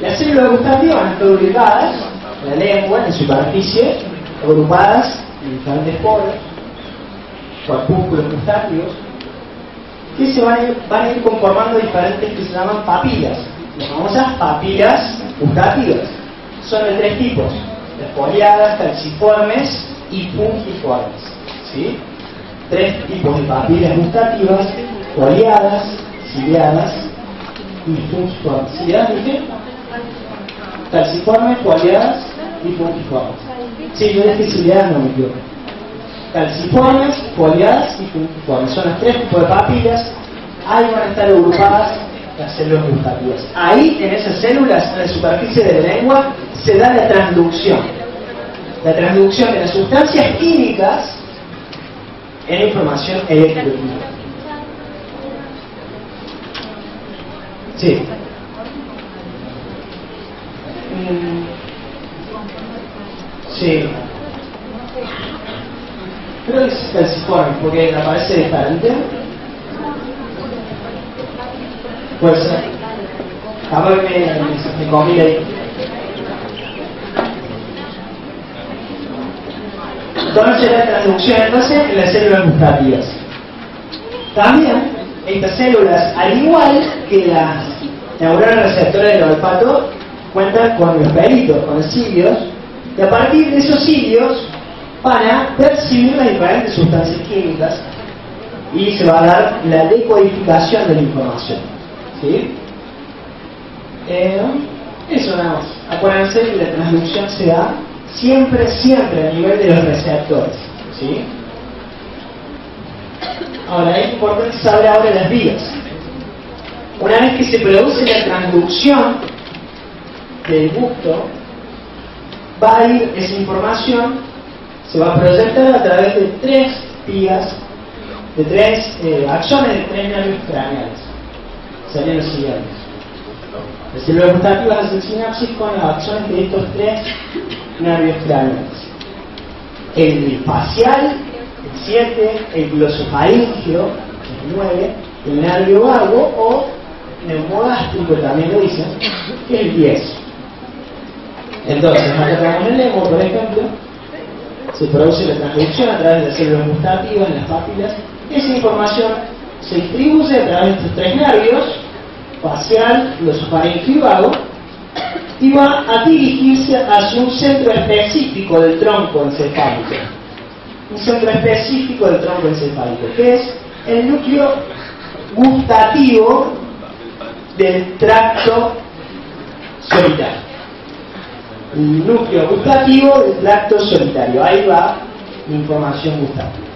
Las células gustativas van a estar ubicadas en la lengua, en superficie, agrupadas en diferentes poros, corpúsculos gustativos, que se van a ir conformando diferentes que se llaman papilas, las famosas papilas gustativas. Son de tres tipos: foliadas, calciformes y pungiformes. ¿Sí? Tres tipos de papilas gustativas: foliadas, ciliadas y pungiformes. ¿Ciliadas dije? Calciformes, foliadas y pungiformes. Sí, yo dije ciliadas, no me equivoco. Calciformes, foliadas y pungiformes. Son los tres tipos de papilas. Ahí van a estar agrupadas las células gustativas. Ahí, en esas células, en la superficie de la lengua, se da la transducción. La transducción de las sustancias químicas en información electroquímica. Sí. Sí. Creo que es calciforme, porque aparece diferente. Puede ser. Capaz me comí ahí. Entonces la transducción entonces en las células gustativas. También estas células, al igual que las neuronas receptoras del olfato, cuentan con los pelitos, con los cilios, y a partir de esos cilios van a percibir las diferentes sustancias químicas y se va a dar la decodificación de la información. ¿Sí? Eso nada más. Acuérdense que la transducción se da siempre a nivel de los receptores. ¿Sí? Ahora, es importante saber ahora las vías. Una vez que se produce la transducción del gusto, va a ir esa información, se va a proyectar a través de tres vías, de tres axones de tres nervios craneales. Serían los siguientes. Las células gustativas hacen sinapsis con los axones de estos tres nervios craneales: el facial, el 7, el glosofaringio, el 9, el nervio vago o neumogástrico también lo dicen, que es el 10. Entonces, acá tenemos el lemo, por ejemplo, se produce la transducción a través de las células gustativas en las papilas. Esa información se distribuye a través de estos tres nervios: facial, glosofaringio y vago, y va a dirigirse hacia un centro específico del tronco encefálico. Un centro específico del tronco encefálico, que es el núcleo gustativo del tracto solitario. El núcleo gustativo del tracto solitario. Ahí va la información gustativa.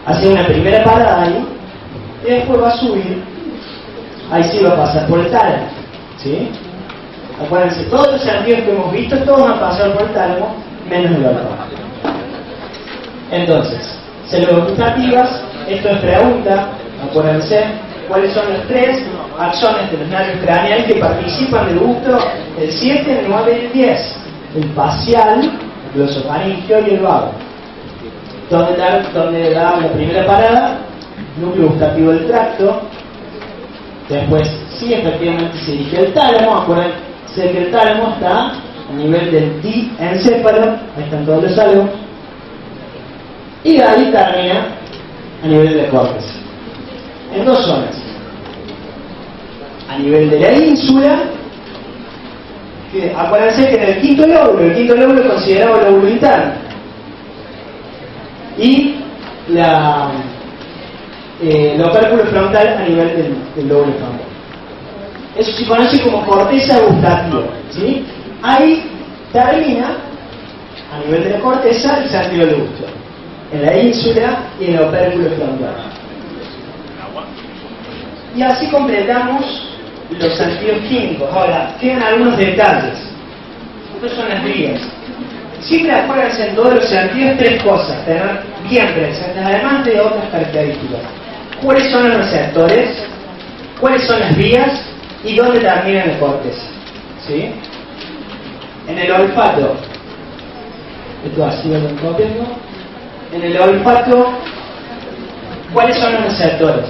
Hace una primera parada ahí y después va a subir. Ahí sí va a pasar por el tálamo. ¿Sí? Acuérdense, todos los sentidos que hemos visto, todos van a pasar por el tálamo, menos el olfato. Entonces, células gustativas, esto es pregunta, acuérdense, ¿cuáles son los tres axones de los nervios craneales que participan del gusto? El 7, el 9 y el 10. El facial, el glosofaringio y el vago. ¿Dónde da la primera parada? Núcleo gustativo del tracto. Después, sí, efectivamente se dirige al tálamo. Acuérdense que el tálamo está a nivel del diencéfalo. Ahí están todos los álamos. Y de ahí termina a nivel de la corteza. En dos zonas. A nivel de la ínsula, acuérdense que en el quinto lóbulo es considerado el lóbulo interno. Y el opérculo frontal a nivel del lóbulo frontal. Eso se conoce como corteza gustativa. ¿Sí? Ahí termina, a nivel de la corteza, el sentido del gusto. En la ínsula y en el opérculo frontal. Y así completamos los sentidos químicos. Ahora, quedan algunos detalles. Estas son las vías. Siempre acuérdense en todos los sentidos tres cosas, tener bien presentes, además de otras características. ¿Cuáles son los receptores? ¿Cuáles son las vías? ¿Y dónde termina la corteza? ¿Sí? En el olfato, esto así lo copiando. En el olfato, ¿cuáles son los receptores?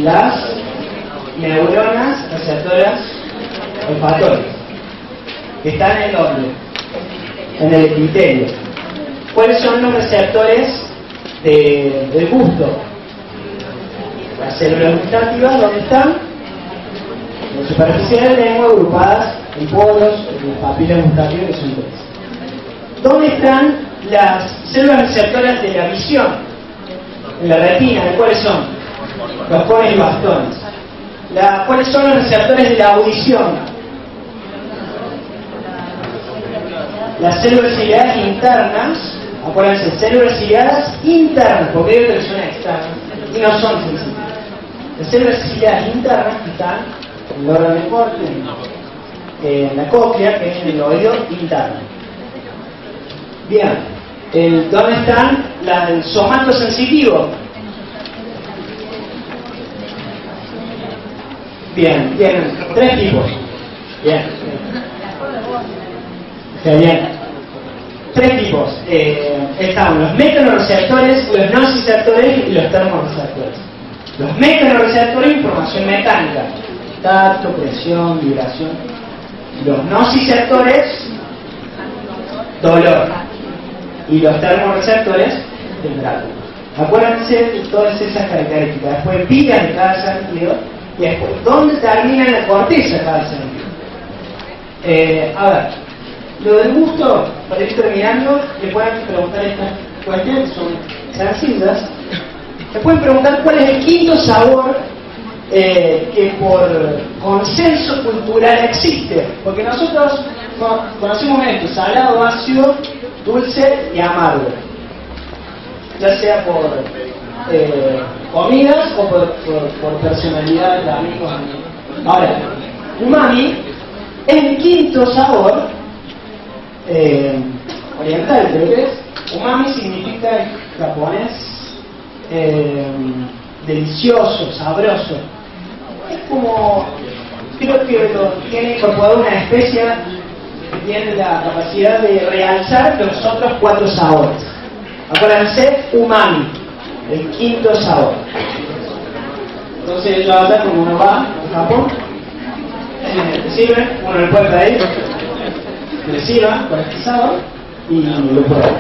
Las neuronas receptoras olfatorias, que están en dónde? En el epitelio. ¿Cuáles son los receptores del gusto? Las células gustativas, ¿dónde están? En la superficie de la lengua, agrupadas en poros, en las papilas gustativas, que son tres. ¿Dónde están las células receptoras de la visión? En la retina. ¿Cuáles son? Los cones y bastones. ¿Cuáles son los receptores de la audición? Las células ciliadas internas. Acuérdense, células ciliadas internas, porque hay otras que son externas y no son sensibles. Las células ciliadas internas que están en el órgano de corte, en la cóclea, que es en el oído interno. Bien, ¿dónde están el somato sensitivo? Bien, tienen tres tipos. Bien. Bien. Tres tipos. Están los mecanorreceptores, los nociceptores y los termorreceptores. Los mecanorreceptores, información mecánica, tacto, presión, vibración. Los nociceptores, dolor. Y los termorreceptores, temperatura. Acuérdense de todas esas características. Después vías de cada sentido y después dónde termina la corteza de cada sentido. A ver, lo del gusto, para ir terminando, le pueden preguntar estas cuestiones que son sencillas. Le pueden preguntar cuál es el quinto sabor que por consenso cultural existe, porque nosotros conocemos esto: salado, ácido, dulce y amargo, ya sea por comidas o por personalidad de amigos. Ahora, umami es el quinto sabor oriental, creo que es. Umami significa en japonés delicioso, sabroso. Es como, creo que tiene incorporado una especie que tiene la capacidad de realzar los otros cuatro sabores. Acuérdense, umami, el quinto sabor. Entonces, ahora como uno va a Japón, te sirve, uno le puede pedir que le sirva con este sabor y lo prueba.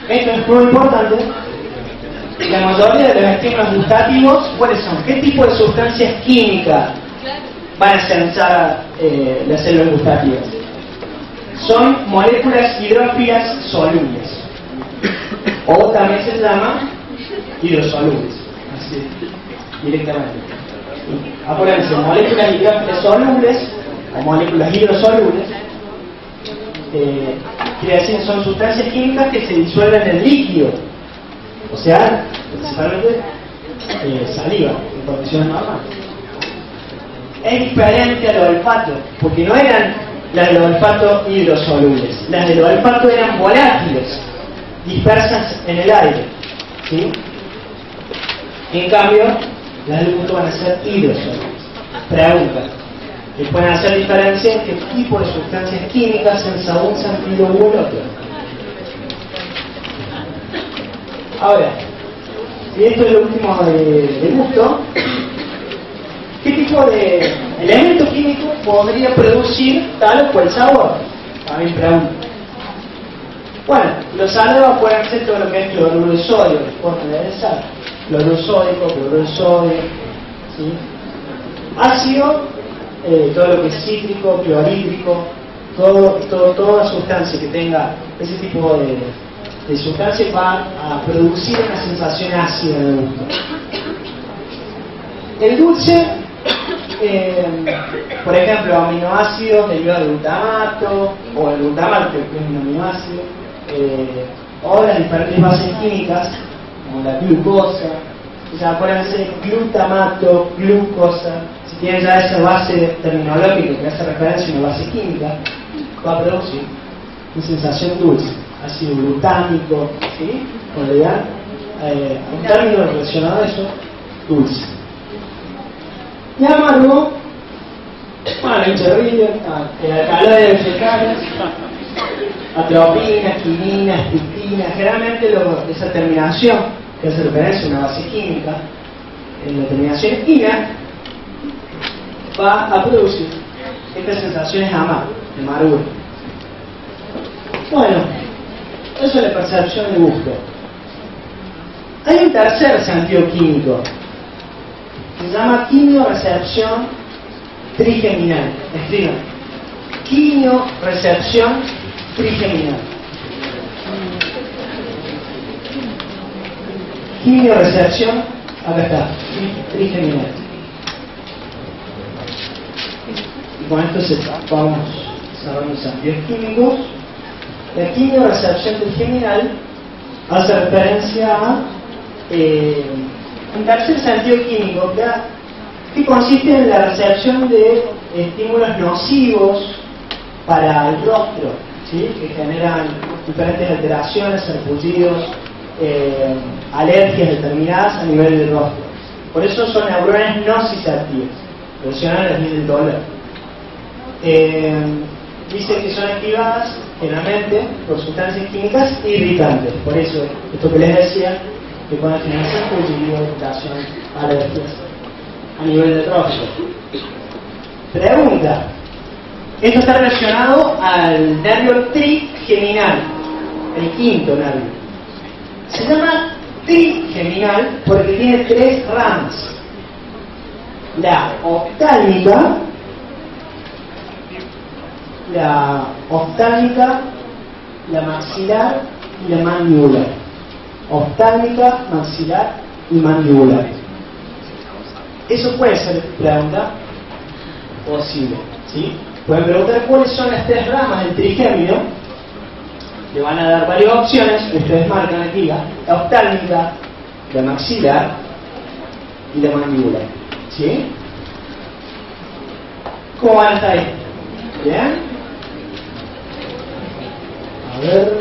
Esto es muy importante. La mayoría de los estímulos gustativos, ¿cuáles son? ¿Qué tipo de sustancias químicas van a sensar las células gustativas? Son moléculas hidrófilas solubles, o también se llama hidrosolubles, así directamente. Acuérdense, moléculas hidrófilas solubles o moléculas hidrosolubles quiere decir son sustancias químicas que se disuelven en líquido, o sea, principalmente saliva, en condiciones normales. Es diferente al olfato, porque no eran las del olfato hidrosolubles, las del olfato eran volátiles, dispersas en el aire, ¿sí? En cambio, las del gusto van a ser hidrosolubles. Pregunta: ¿les pueden hacer diferencia en qué tipo de sustancias químicas en un sentido u otro? Ahora, y esto es lo último de gusto, ¿qué tipo de elemento químico podría producir tal o cual sabor? También pregunto. Bueno, los salados pueden ser todo lo que es cloruro de sodio, forma de sal, cloruro sódico, cloruro de sodio, ¿sí? Ácido, todo lo que es cítrico, clorhídrico, toda sustancia que tenga ese tipo de sustancia va a producir una sensación ácida de gusto. El dulce, por ejemplo, aminoácidos derivados de glutamato, o el glutamato, que es un aminoácido, o las diferentes bases químicas, como la glucosa. O sea, acuérdense, glutamato, glucosa. Si tienen ya esa base terminológica que hace referencia a una base química, va a producir una sensación dulce. Ácido glutámico, ¿sí? Cuando le dan un término relacionado a eso, dulce. Y amargo, bueno, el cherrillo, alcaloides vegetales, atropinas, quininas, pitinas, generalmente esa terminación que hace referencia a una base química en determinación esquina, va a producir estas sensaciones de amargura. Bueno, eso es la percepción del gusto. Hay un tercer sentido químico, que se llama quimiorecepción trigeminal. Escriban: quimiorecepción trigeminal. Quimiorecepción, acá está, trigeminal. Y con esto vamos cerrando los sentidos químicos. La quimiorecepción trigeminal hace referencia a un tercer sentido químico que consiste en la recepción de estímulos nocivos para el rostro, ¿sí? Que generan diferentes alteraciones, sarpullidos, alergias determinadas a nivel del rostro. Por eso son neuronas nociceptivas, funcionan a nivel del dolor. Dice que son activadas generalmente por sustancias químicas irritantes. Por eso, esto que les decía, que pueden generar sarpullido, irritación, alergias a nivel del rostro. Pregunta: esto está relacionado al nervio trigeminal, el quinto nervio. Se llama trigeminal porque tiene 3 ramas: la oftálmica, la maxilar y la mandibular. Oftálmica, maxilar y mandibular. Eso puede ser pregunta posible, ¿sí? Pueden preguntar cuáles son las 3 ramas del trigémino. Le van a dar varias opciones, ustedes marcan aquí: la oftálmica, la maxilar y la mandibular, ¿sí? ¿Cómo van hasta ahí? ¿Bien? A ver.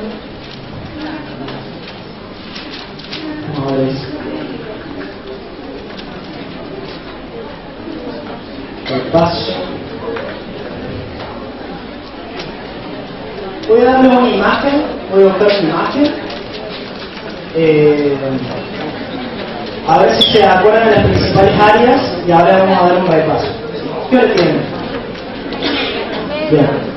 Vamos a ver eso. Paso. Voy a darle una imagen, voy a buscar una imagen. A ver si se acuerdan de las principales áreas y ahora vamos a dar un repaso. ¿Qué hora tienen? Bien.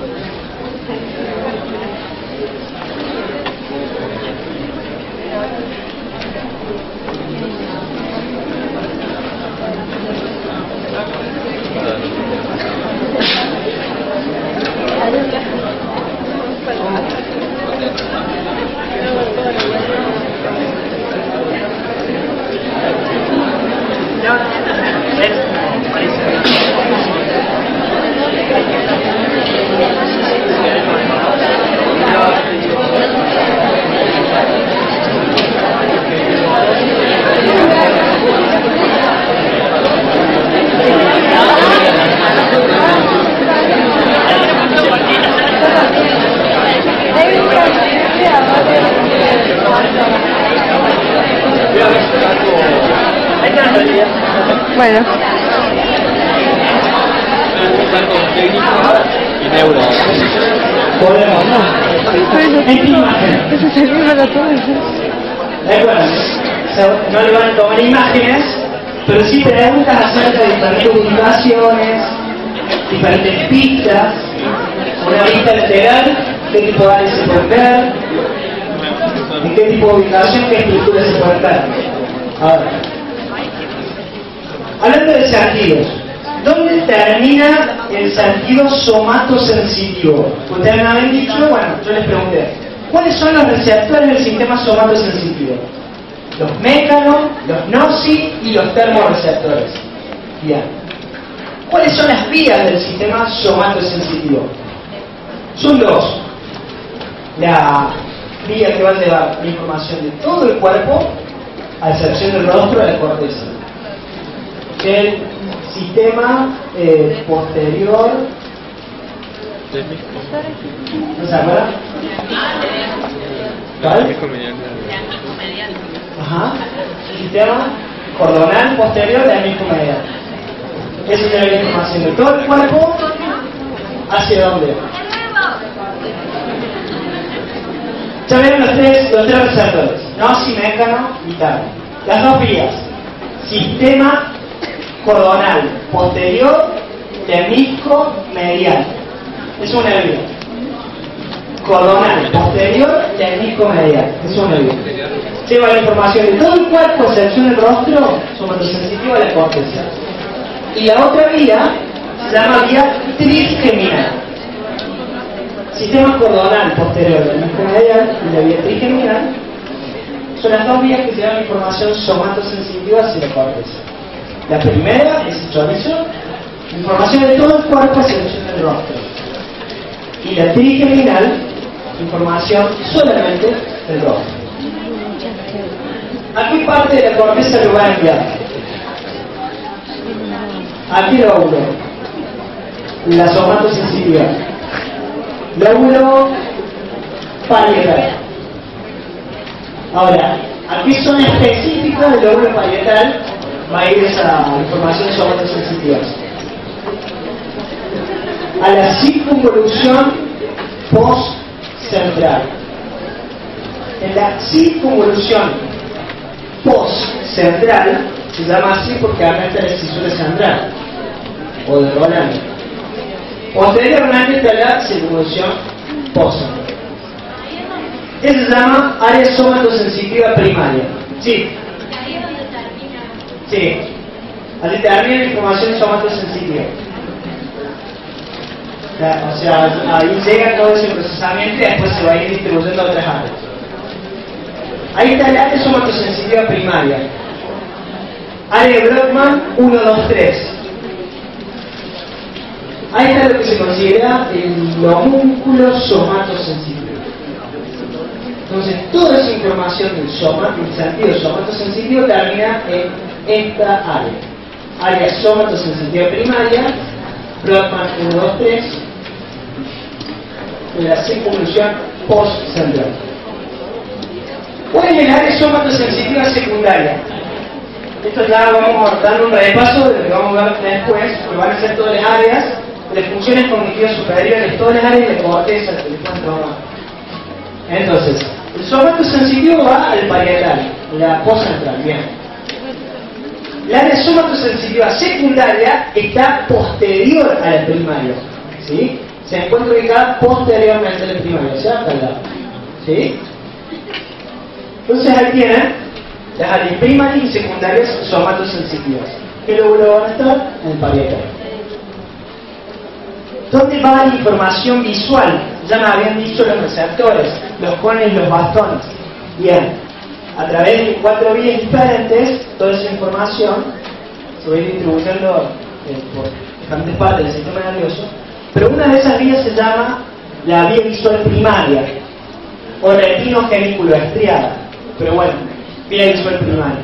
Bueno. Y neuro. Podemos, ¿no? Eso sería para todos. No le van a tomar imágenes, pero sí preguntas acerca de diferentes ubicaciones, diferentes pistas, una vista lateral, qué tipo de áreas se pueden ver, en qué tipo de ubicación, qué estructuras se pueden ver. Ahora, hablando de sentidos, ¿dónde termina el sentido somatosensitivo? Ustedes me habían dicho, bueno, yo les pregunté, ¿cuáles son los receptores del sistema somatosensitivo? Los mécanos, los noci y los termorreceptores. Bien. ¿Cuáles son las vías del sistema somatosensitivo? Son 2. La vía que va a llevar la información de todo el cuerpo, a excepción del rostro, de la corteza. El sistema posterior. ¿No se acuerdan? ¿Cuál? Ajá. Sistema cordonal posterior del mismo medial. Eso es la información de todo el cuerpo. ¿Hacia dónde? Ya vieron los tres receptores, noci, mécano y tal. Las 2 vías. sistema cordonal posterior lemnisco medial. Es una vía. Cordonal posterior lemnisco medial. Es una vía. Lleva la información de todo el cuerpo, excepción el rostro, somatosensitiva de la corteza. Y la otra vía se llama vía trigeminal. Sistema cordonal posterior lemnisco medial y la vía trigeminal son las dos vías que llevan información somatosensitiva hacia la corteza. La primera es el chorizo, información de todo el cuerpo, excepción del rostro. Y la trigeminal, información solamente del rostro. ¿A qué parte de la corteza lo va a enviar? ¿A qué lóbulo? La somatosensibilidad. Lóbulo parietal. Ahora, ¿a qué zona específica del lóbulo parietal va a ir esa información somatosensitiva? A la circunvolución postcentral. En la circunvolución postcentral se llama así porque acá está la cisura central o de Roland. Posteriormente está la circunvolución postcentral. Eso se llama área somatosensitiva primaria. Sí. Ahí es donde termina. Sí. Así termina la información somatosensitiva. O sea, ahí llega todo ese procesamiento y después se va a ir distribuyendo a otras áreas. Ahí está el área somatosensitiva primaria. Área de Brodmann 1, 2, 3. Ahí está lo que se considera el homúnculo somatosensitivo. Entonces, toda esa información del soma, en sentido somatosensitivo, termina en esta área. Área somatosensitiva primaria, Brodmann 1, 2, 3, de la circunvolución postcentral. ¿Cuál es el área somatosensitiva secundaria? Esto ya vamos a dar un repaso de lo que vamos a ver después, que van a ser todas las áreas de funciones cognitivas superiores, todas las áreas de corteza que les cuento ahora. Entonces, el somatosensitivo va al parietal, la postcentral, bien. La área somatosensitiva secundaria está posterior a la primaria, ¿sí? Se encuentra ubicada posteriormente a la primaria, o sea, hasta el lado, ¿sí? Entonces ahí tienen las áreas primarias y secundarias somatosensitivas. ¿Qué lóbulo van a estar? En el parietal. ¿Dónde va la información visual? Ya me habían dicho los receptores, los cones y los bastones. Bien, a través de 4 vías diferentes, toda esa información se va a ir distribuyendo por diferentes partes del sistema nervioso, pero una de esas vías se llama la vía visual primaria o retinogeniculo estriada, pero bueno, vía visual primaria.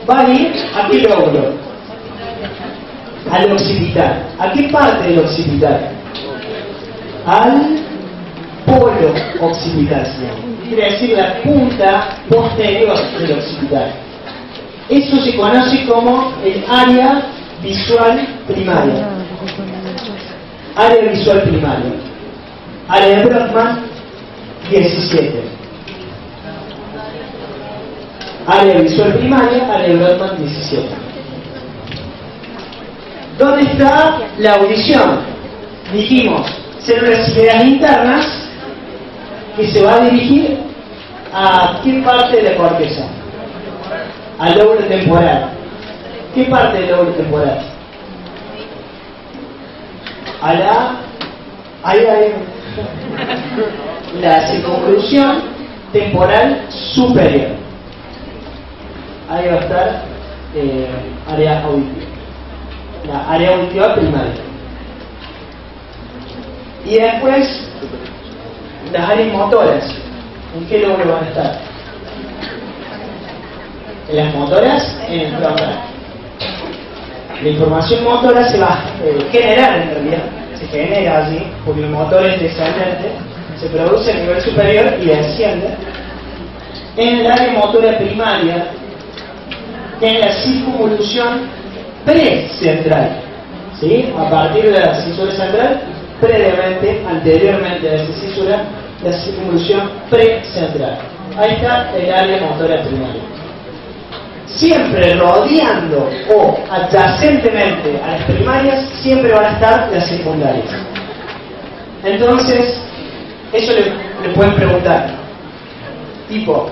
Va a ir a qué lóbulo, al occipital. ¿A qué parte del occipital? Al polo occipital, quiere decir la punta posterior del occipital. Eso se conoce como el área visual primaria. Área visual primaria. Área de Brodmann 17. Área visual primaria, área de Brodmann 17. ¿Dónde está la audición? Dijimos, células ciliares internas, que se va a dirigir a qué parte de la corteza, al lóbulo temporal. ¿Qué parte del lóbulo temporal? A la circunvolución temporal superior. Ahí va a estar área auditiva, la área auditiva primaria. Y después las áreas motoras. ¿En qué lóbulo van a estar? En las motoras, en el frontal. La información motora se va a generar en realidad, se genera allí, porque el motor es descendente, se produce a nivel superior y desciende en el área motora primaria, en la circunvolución precentral, ¿sí? A partir de la cisura central, previamente, anteriormente a esa cisura, la circunvolución precentral. Ahí está el área motora primaria. siempre rodeando o adyacentemente a las primarias, siempre van a estar las secundarias. Entonces, eso le pueden preguntar. Tipo,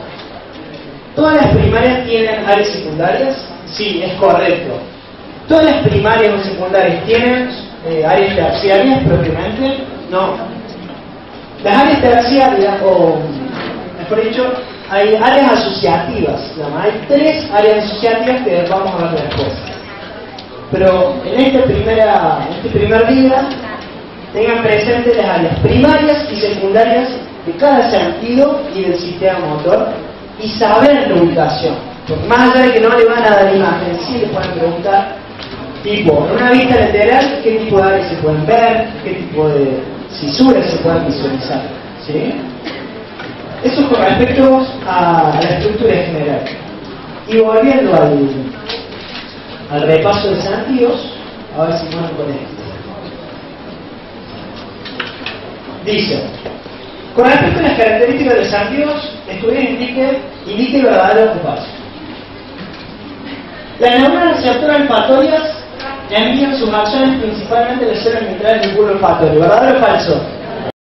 ¿todas las primarias tienen áreas secundarias? Sí, es correcto. ¿Todas las primarias o secundarias tienen áreas terciarias propiamente? No. Las áreas terciarias, o mejor dicho, hay áreas asociativas. Hay 3 áreas asociativas que vamos a ver después. Pero en este primer día, tengan presente las áreas primarias y secundarias de cada sentido y del sistema motor y saber la ubicación. Porque más allá de que no le van a dar imagen, sí les pueden preguntar, tipo, en una vista lateral, ¿qué tipo de áreas se pueden ver? ¿Qué tipo de fisuras se pueden visualizar? ¿Sí? Eso con respecto a la estructura general. Y volviendo al repaso de sentidos, a ver si pueden con esto. Dice, con respecto a las características de los sentidos, estudiar indique verdadero o falso. Las neuronas receptoras olfatorias envían sus acciones principalmente a las células ventrales del bulbo olfatorio. ¿Verdadero o falso?